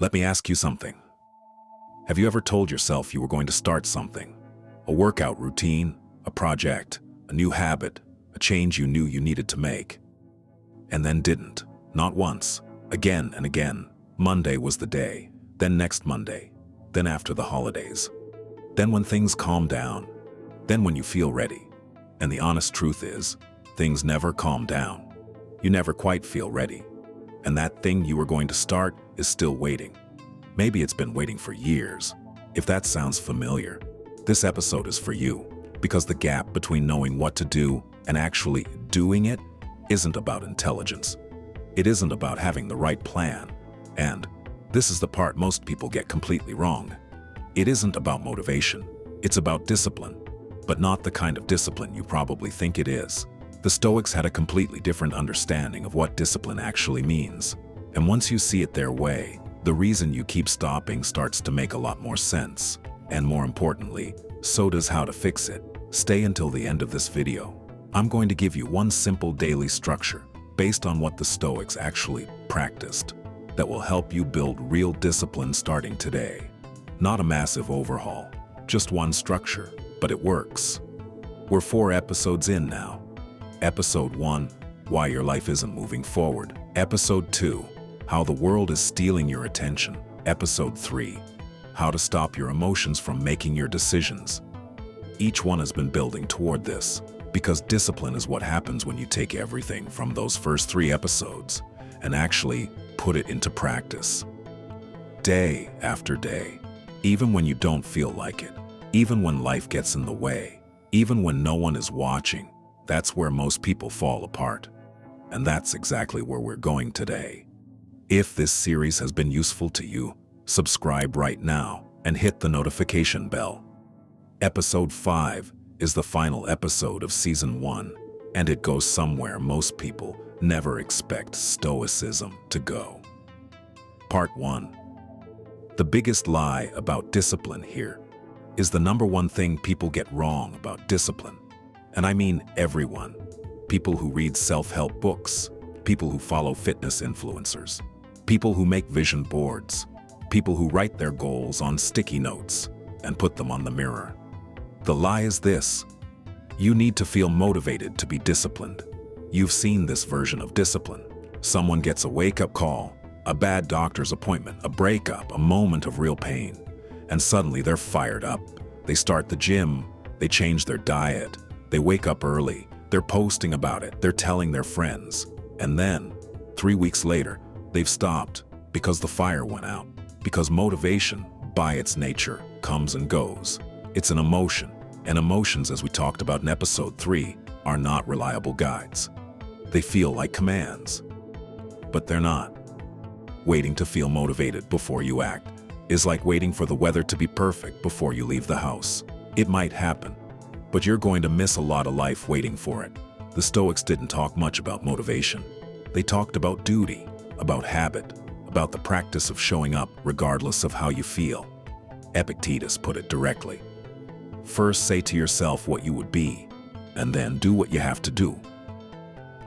Let me ask you something. Have you ever told yourself you were going to start something? A workout routine, a project, a new habit, a change you knew you needed to make. And then didn't. Not once. Again and again. Monday was the day. Then next Monday. Then after the holidays. Then when things calm down. Then when you feel ready. And the honest truth is, things never calm down. You never quite feel ready. And that thing you were going to start is still waiting. Maybe it's been waiting for years. If that sounds familiar, this episode is for you, because the gap between knowing what to do and actually doing it isn't about intelligence. It isn't about having the right plan. And this is the part most people get completely wrong. It isn't about motivation. It's about discipline, but not the kind of discipline you probably think it is. The Stoics had a completely different understanding of what discipline actually means. And once you see it their way, the reason you keep stopping starts to make a lot more sense. And more importantly, so does how to fix it. Stay until the end of this video. I'm going to give you one simple daily structure based on what the Stoics actually practiced that will help you build real discipline starting today. Not a massive overhaul, just one structure, but it works. We're 4 episodes in now. Episode 1, Why Your Life Isn't Moving Forward. Episode 2, How the World is Stealing Your Attention. Episode 3, How to Stop Your Emotions from Making Your Decisions. Each one has been building toward this, because discipline is what happens when you take everything from those first 3 episodes and actually put it into practice. Day after day, even when you don't feel like it, even when life gets in the way, even when no one is watching, that's where most people fall apart. And that's exactly where we're going today. If this series has been useful to you, subscribe right now and hit the notification bell. Episode 5 is the final episode of Season 1, and it goes somewhere most people never expect Stoicism to go. Part 1. The biggest lie about discipline here is the number one thing people get wrong about discipline. And I mean everyone. People who read self-help books, people who follow fitness influencers, people who make vision boards, people who write their goals on sticky notes and put them on the mirror. The lie is this: you need to feel motivated to be disciplined. You've seen this version of discipline. Someone gets a wake-up call, a bad doctor's appointment, a breakup, a moment of real pain, and suddenly they're fired up. They start the gym, they change their diet, they wake up early, they're posting about it, they're telling their friends. And then, 3 weeks later, they've stopped because the fire went out. Because motivation, by its nature, comes and goes. It's an emotion, and emotions, as we talked about in episode 3, are not reliable guides. They feel like commands, but they're not. Waiting to feel motivated before you act is like waiting for the weather to be perfect before you leave the house. It might happen, but you're going to miss a lot of life waiting for it. The Stoics didn't talk much about motivation. They talked about duty, about habit, about the practice of showing up regardless of how you feel. Epictetus put it directly. First say to yourself what you would be, and then do what you have to do.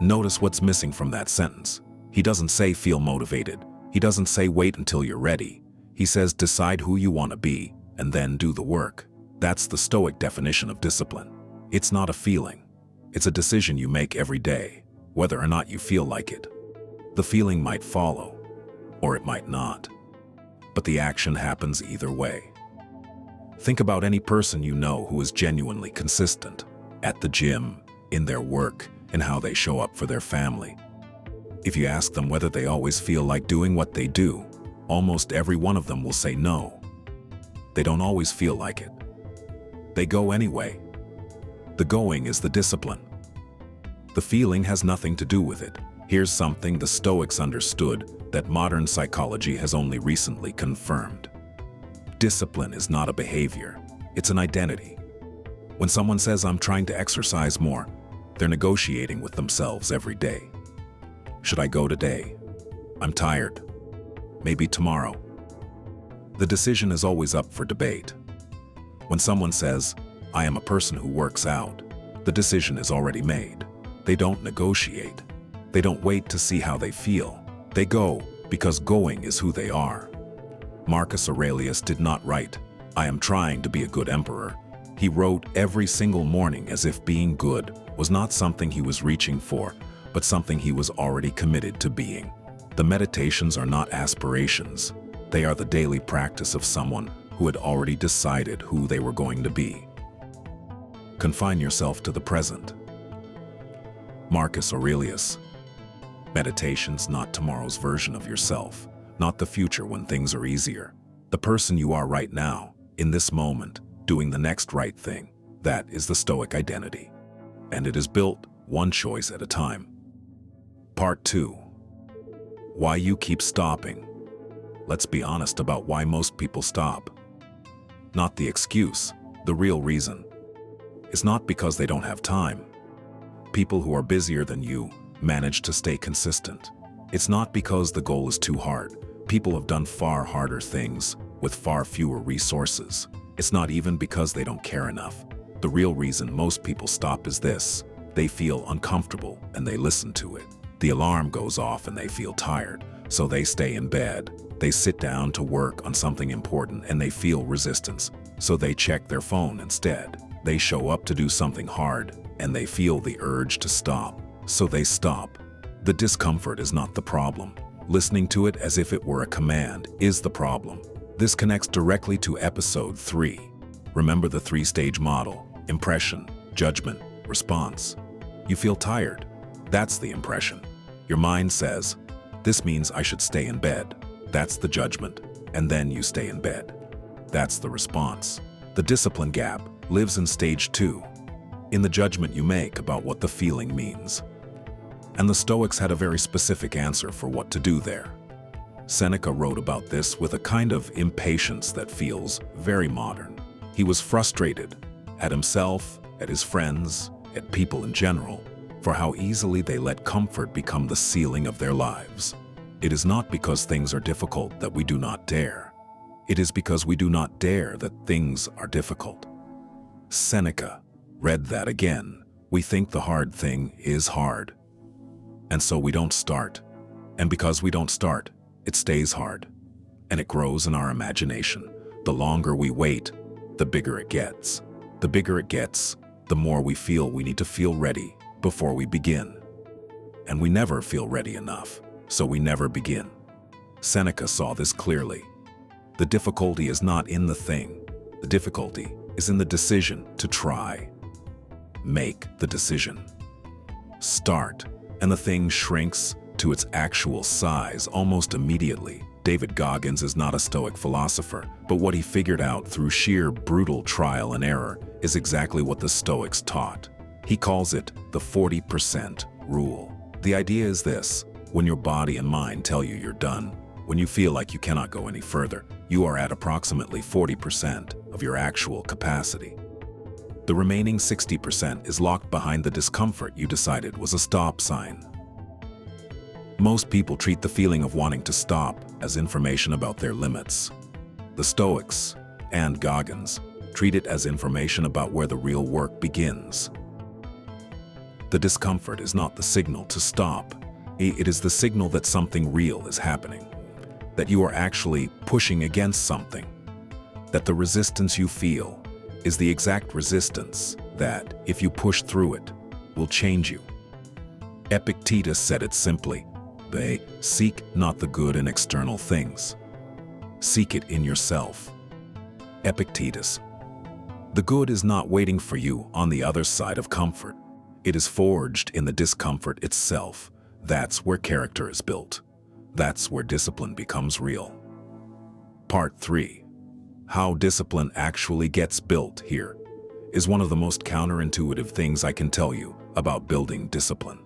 Notice what's missing from that sentence. He doesn't say feel motivated. He doesn't say wait until you're ready. He says decide who you want to be, and then do the work. That's the Stoic definition of discipline. It's not a feeling. It's a decision you make every day, whether or not you feel like it. The feeling might follow, or it might not. But the action happens either way. Think about any person you know who is genuinely consistent, at the gym, in their work, in how they show up for their family. If you ask them whether they always feel like doing what they do, almost every one of them will say no. They don't always feel like it. They go anyway. The going is the discipline. The feeling has nothing to do with it. Here's something the Stoics understood that modern psychology has only recently confirmed. Discipline is not a behavior, it's an identity. When someone says, "I'm trying to exercise more," they're negotiating with themselves every day. Should I go today? I'm tired. Maybe tomorrow. The decision is always up for debate. When someone says, "I am a person who works out," the decision is already made. They don't negotiate. They don't wait to see how they feel. They go because going is who they are. Marcus Aurelius did not write, "I am trying to be a good emperor." He wrote every single morning as if being good was not something he was reaching for, but something he was already committed to being. The meditations are not aspirations. They are the daily practice of someone who had already decided who they were going to be. Confine yourself to the present. Marcus Aurelius. Meditation's not tomorrow's version of yourself, not the future when things are easier. The person you are right now, in this moment, doing the next right thing, that is the Stoic identity. And it is built one choice at a time. Part 2. Why you keep stopping. Let's be honest about why most people stop. Not the excuse, the real reason. It's not because they don't have time. People who are busier than you manage to stay consistent. It's not because the goal is too hard. People have done far harder things with far fewer resources. It's not even because they don't care enough. The real reason most people stop is this: they feel uncomfortable and they listen to it. The alarm goes off and they feel tired, so they stay in bed. They sit down to work on something important and they feel resistance, so they check their phone instead. They show up to do something hard and they feel the urge to stop, so they stop. The discomfort is not the problem. Listening to it as if it were a command is the problem. This connects directly to episode 3. Remember the 3-stage model: impression, judgment, response. You feel tired. That's the impression. Your mind says, "This means I should stay in bed." That's the judgment. And then you stay in bed. That's the response. The discipline gap lives in stage 2, in the judgment you make about what the feeling means. And the Stoics had a very specific answer for what to do there. Seneca wrote about this with a kind of impatience that feels very modern. He was frustrated at himself, at his friends, at people in general, for how easily they let comfort become the ceiling of their lives. It is not because things are difficult that we do not dare. It is because we do not dare that things are difficult. Seneca read that again. We think the hard thing is hard, and so we don't start. And because we don't start, it stays hard, and it grows in our imagination. The longer we wait, the bigger it gets. The bigger it gets, the more we feel we need to feel ready before we begin. And we never feel ready enough, so we never begin. Seneca saw this clearly. The difficulty is not in the thing. The difficulty is in the decision to try. Make the decision. Start, and the thing shrinks to its actual size almost immediately. David Goggins is not a Stoic philosopher, but what he figured out through sheer brutal trial and error is exactly what the Stoics taught. He calls it the 40% rule. The idea is this: when your body and mind tell you you're done, when you feel like you cannot go any further, you are at approximately 40% of your actual capacity. The remaining 60% is locked behind the discomfort you decided was a stop sign. Most people treat the feeling of wanting to stop as information about their limits. The Stoics, and Goggins, treat it as information about where the real work begins. The discomfort is not the signal to stop. It is the signal that something real is happening, that you are actually pushing against something, that the resistance you feel is the exact resistance that, if you push through it, will change you. Epictetus said it simply: they seek not the good in external things. Seek it in yourself. Epictetus. The good is not waiting for you on the other side of comfort. It is forged in the discomfort itself. That's where character is built. That's where discipline becomes real. Part 3. How discipline actually gets built here is one of the most counterintuitive things I can tell you about building discipline.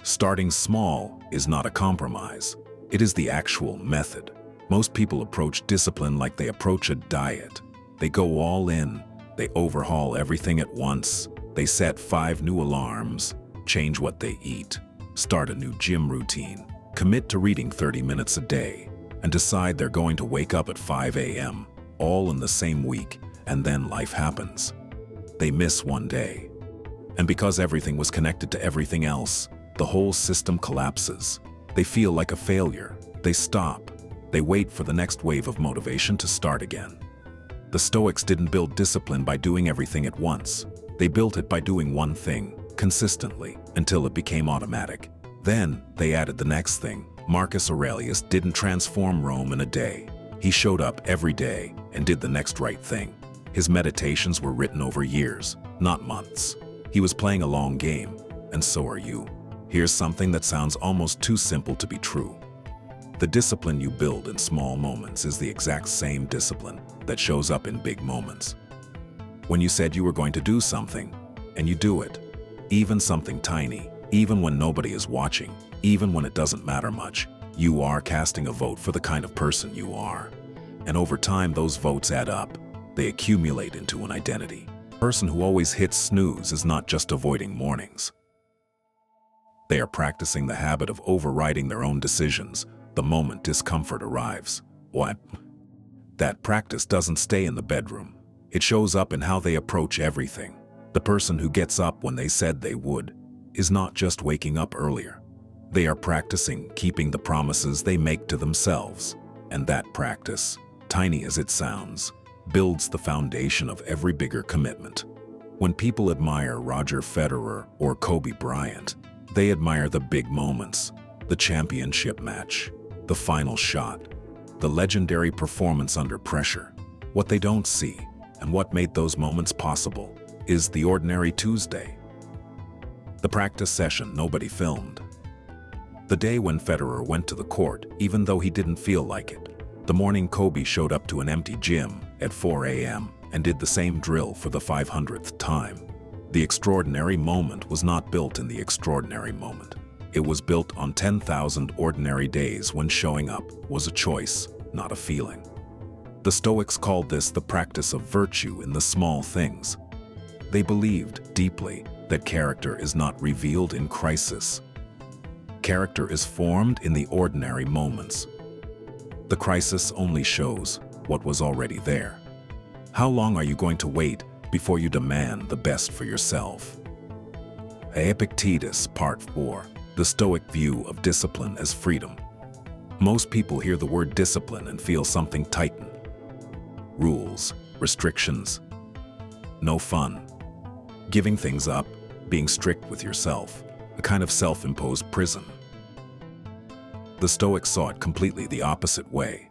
Starting small is not a compromise. It is the actual method. Most people approach discipline like they approach a diet. They go all in. They overhaul everything at once. They set 5 new alarms, change what they eat, start a new gym routine, commit to reading 30 minutes a day, and decide they're going to wake up at 5 a.m., all in the same week, and then life happens. They miss one day. And because everything was connected to everything else, the whole system collapses. They feel like a failure. They stop. They wait for the next wave of motivation to start again. The Stoics didn't build discipline by doing everything at once. They built it by doing one thing, consistently, until it became automatic. Then, they added the next thing. Marcus Aurelius didn't transform Rome in a day. He showed up every day and did the next right thing. His meditations were written over years, not months. He was playing a long game, and so are you. Here's something that sounds almost too simple to be true. The discipline you build in small moments is the exact same discipline that shows up in big moments. When you said you were going to do something, and you do it, even something tiny, even when nobody is watching, even when it doesn't matter much, you are casting a vote for the kind of person you are. And over time, those votes add up. They accumulate into an identity. A person who always hits snooze is not just avoiding mornings. They are practicing the habit of overriding their own decisions the moment discomfort arrives. What? That practice doesn't stay in the bedroom. It shows up in how they approach everything. The person who gets up when they said they would is not just waking up earlier. They are practicing keeping the promises they make to themselves. And that practice, tiny as it sounds, builds the foundation of every bigger commitment. When people admire Roger Federer or Kobe Bryant, they admire the big moments, the championship match, the final shot, the legendary performance under pressure. What they don't see, and what made those moments possible, is the ordinary Tuesday. The practice session nobody filmed. The day when Federer went to the court, even though he didn't feel like it. The morning Kobe showed up to an empty gym at 4 a.m. and did the same drill for the 500th time. The extraordinary moment was not built in the extraordinary moment. It was built on 10,000 ordinary days when showing up was a choice, not a feeling. The Stoics called this the practice of virtue in the small things. They believed deeply that character is not revealed in crisis. Character is formed in the ordinary moments. The crisis only shows what was already there. How long are you going to wait before you demand the best for yourself? Epictetus, Part 4. The Stoic view of discipline as freedom. Most people hear the word discipline and feel something tighten. Rules, restrictions, no fun. Giving things up, being strict with yourself, a kind of self-imposed prison. The Stoics saw it completely the opposite way.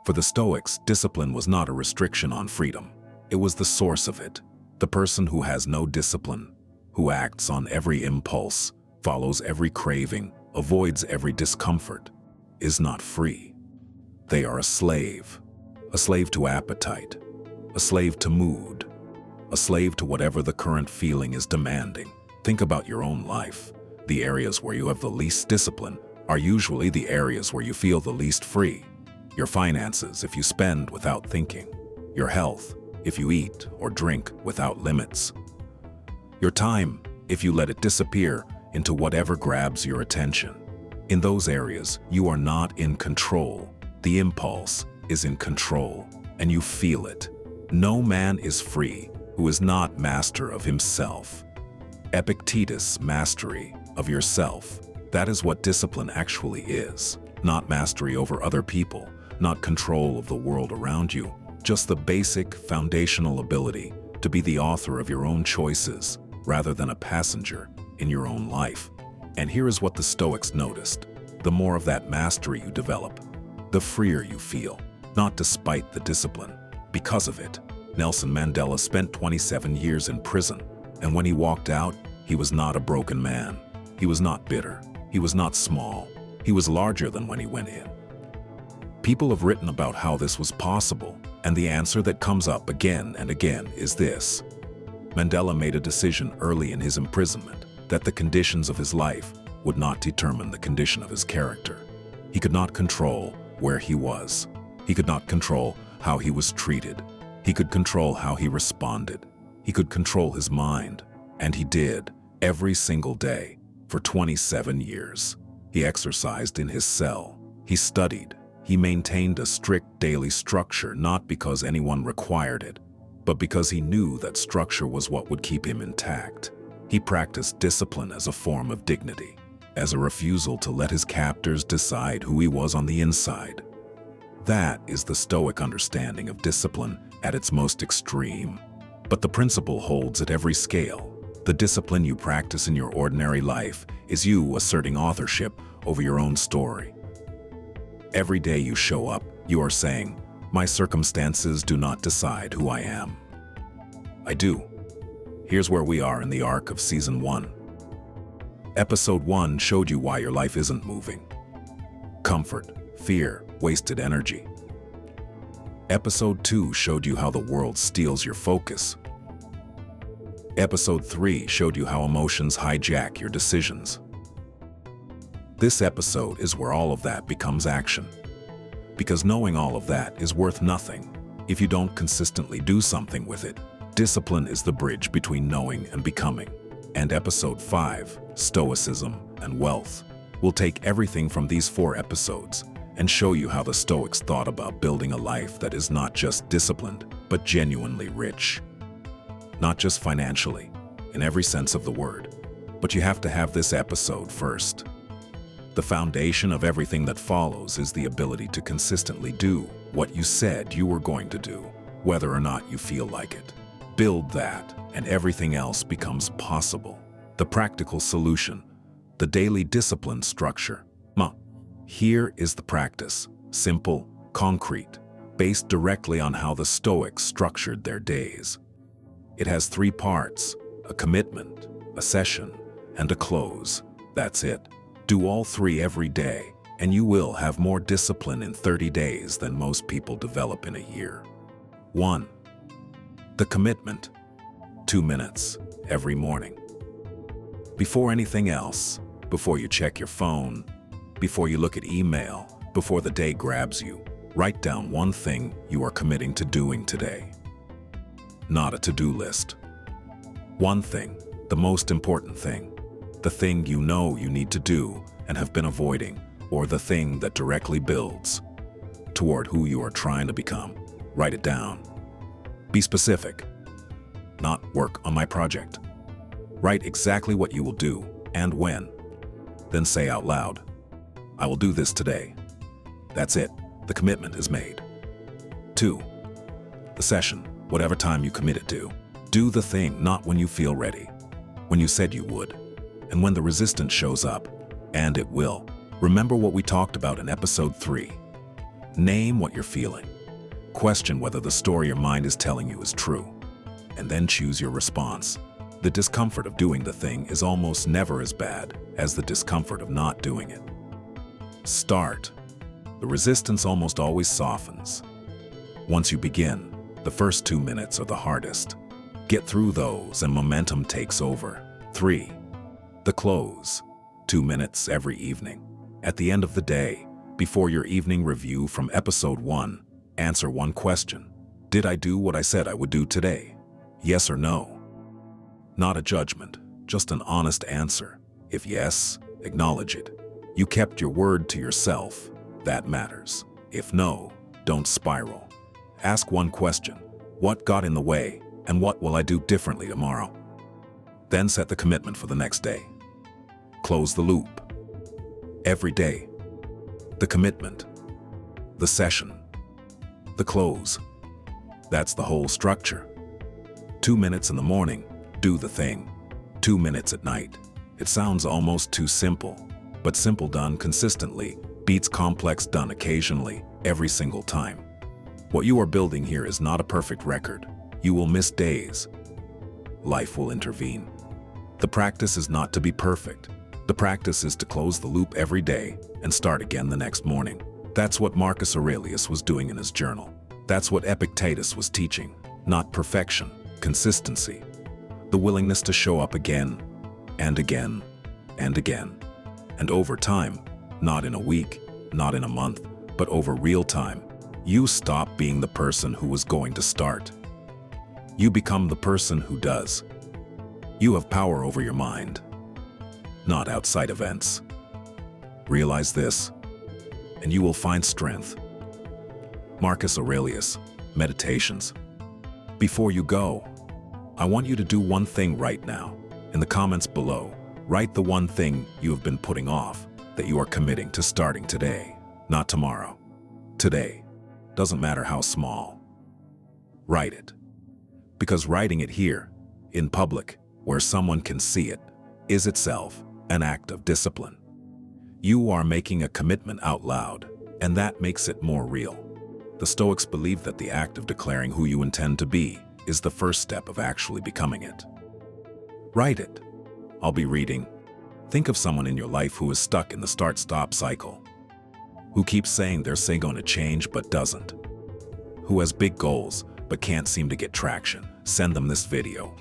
For the Stoics, discipline was not a restriction on freedom. It was the source of it. The person who has no discipline, who acts on every impulse, follows every craving, avoids every discomfort, is not free. They are a slave to appetite, a slave to mood, a slave to whatever the current feeling is demanding. Think about your own life. The areas where you have the least discipline are usually the areas where you feel the least free. Your finances, if you spend without thinking. Your health, if you eat or drink without limits. Your time, if you let it disappear into whatever grabs your attention. In those areas, you are not in control. The impulse is in control, and you feel it. No man is free who is not master of himself. Epictetus, mastery of yourself. That is what discipline actually is. Not mastery over other people, not control of the world around you, just the basic foundational ability to be the author of your own choices rather than a passenger in your own life. And here is what the Stoics noticed. The more of that mastery you develop, the freer you feel, not despite the discipline, because of it. Nelson Mandela spent 27 years in prison, and when he walked out, he was not a broken man. He was not bitter. He was not small. He was larger than when he went in. People have written about how this was possible, and the answer that comes up again and again is this. Mandela made a decision early in his imprisonment that the conditions of his life would not determine the condition of his character. He could not control where he was. He could not control how he was treated. He could control how he responded. He could control his mind, and he did, every single day, for 27 years. He exercised in his cell. He studied. He maintained a strict daily structure not because anyone required it, but because he knew that structure was what would keep him intact. He practiced discipline as a form of dignity, as a refusal to let his captors decide who he was on the inside. That is the Stoic understanding of discipline at its most extreme. But the principle holds at every scale. The discipline you practice in your ordinary life is you asserting authorship over your own story. Every day you show up, you are saying, "My circumstances do not decide who I am. I do." Here's where we are in the arc of Season 1. Episode 1 showed you why your life isn't moving. Comfort, fear, wasted energy. Episode 2 showed you how the world steals your focus. Episode 3 showed you how emotions hijack your decisions. This episode is where all of that becomes action. Because knowing all of that is worth nothing if you don't consistently do something with it. Discipline is the bridge between knowing and becoming. And Episode 5, Stoicism and Wealth, will take everything from these 4 episodes and show you how the Stoics thought about building a life that is not just disciplined, but genuinely rich. Not just financially, in every sense of the word, but you have to have this episode first. The foundation of everything that follows is the ability to consistently do what you said you were going to do, whether or not you feel like it. Build that, and everything else becomes possible. The practical solution, the daily discipline structure. Here is the practice, simple, concrete, based directly on how the Stoics structured their days. It has 3 parts, a commitment, a session, and a close. That's it. Do all 3 every day, and you will have more discipline in 30 days than most people develop in a year. 1. The commitment. 2 minutes every morning. Before anything else, before you check your phone, before you look at email, before the day grabs you, write down one thing you are committing to doing today. Not a to-do list. One thing, the most important thing. The thing you know you need to do and have been avoiding, or the thing that directly builds toward who you are trying to become. Write it down. Be specific. Not work on my project. Write exactly what you will do and when. Then say out loud, "I will do this today." That's it. The commitment is made. 2. The session. Whatever time you committed to. Do the thing not when you feel ready, when you said you would, and when the resistance shows up, and it will. Remember what we talked about in Episode 3. Name what you're feeling. Question whether the story your mind is telling you is true, and then choose your response. The discomfort of doing the thing is almost never as bad as the discomfort of not doing it. Start. The resistance almost always softens. Once you begin, the first 2 minutes are the hardest. Get through those and momentum takes over. 3. The close. 2 minutes every evening. At the end of the day, before your evening review from Episode 1, answer one question. Did I do what I said I would do today? Yes or no? Not a judgment, just an honest answer. If yes, acknowledge it. You kept your word to yourself. That matters. If no, don't spiral. Ask one question. What got in the way, and what will I do differently tomorrow? Then set the commitment for the next day. Close the loop. Every day. The commitment. The session. The close. That's the whole structure. 2 minutes in the morning, do the thing. 2 minutes at night. It sounds almost too simple, but simple done consistently beats complex done occasionally, every single time. What you are building here is not a perfect record. You will miss days. Life will intervene. The practice is not to be perfect. The practice is to close the loop every day and start again the next morning. That's what Marcus Aurelius was doing in his journal. That's what Epictetus was teaching. Not perfection, consistency. The willingness to show up again and again and again. And over time, not in a week, not in a month, but over real time, you stop being the person who was going to start. You become the person who does. You have power over your mind, not outside events. Realize this, and you will find strength. Marcus Aurelius, Meditations. Before you go, I want you to do one thing right now. In the comments below, write the one thing you have been putting off that you are committing to starting today, not tomorrow. Today. doesn't matter how small. Write it. Because writing it here, in public, where someone can see it, is itself an act of discipline. You are making a commitment out loud, and that makes it more real. The Stoics believe that the act of declaring who you intend to be is the first step of actually becoming it. Write it. I'll be reading. Think of someone in your life who is stuck in the start-stop cycle, who keeps saying they're going to change but doesn't, who has big goals but can't seem to get traction. Send them this video.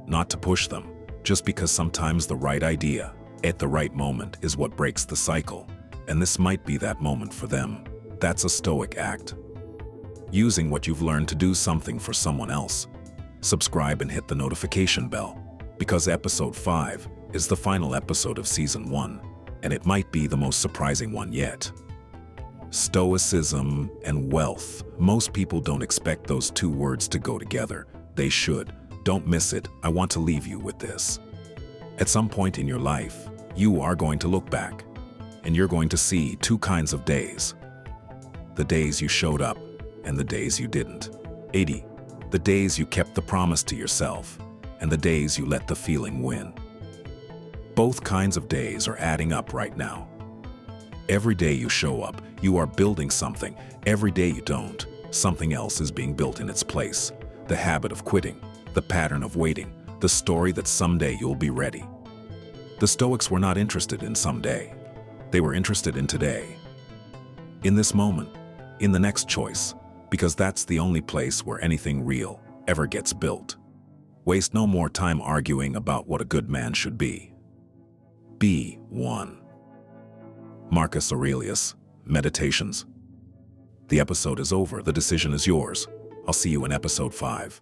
Not to push them, just because sometimes the right idea at the right moment is what breaks the cycle, and this might be that moment for them. That's a Stoic act. Using what you've learned to do something for someone else. Subscribe and hit the notification bell, because episode 5 is the final episode of season 1, and it might be the most surprising one yet. Stoicism and wealth. Most people don't expect those two words to go together. They should. Don't miss it. I want to leave you with this. At some point in your life, you are going to look back, and you're going to see two kinds of days. The days you showed up, and the days you didn't. 80. The days you kept the promise to yourself, and the days you let the feeling win. Both kinds of days are adding up right now. Every day you show up, you are building something. Every day you don't, something else is being built in its place. The habit of quitting, the pattern of waiting, the story that someday you'll be ready. The Stoics were not interested in someday. They were interested in today. In this moment, in the next choice, because that's the only place where anything real ever gets built. Waste no more time arguing about what a good man should be. Be one. Marcus Aurelius, Meditations. The episode is over. The decision is yours. I'll see you in episode 5.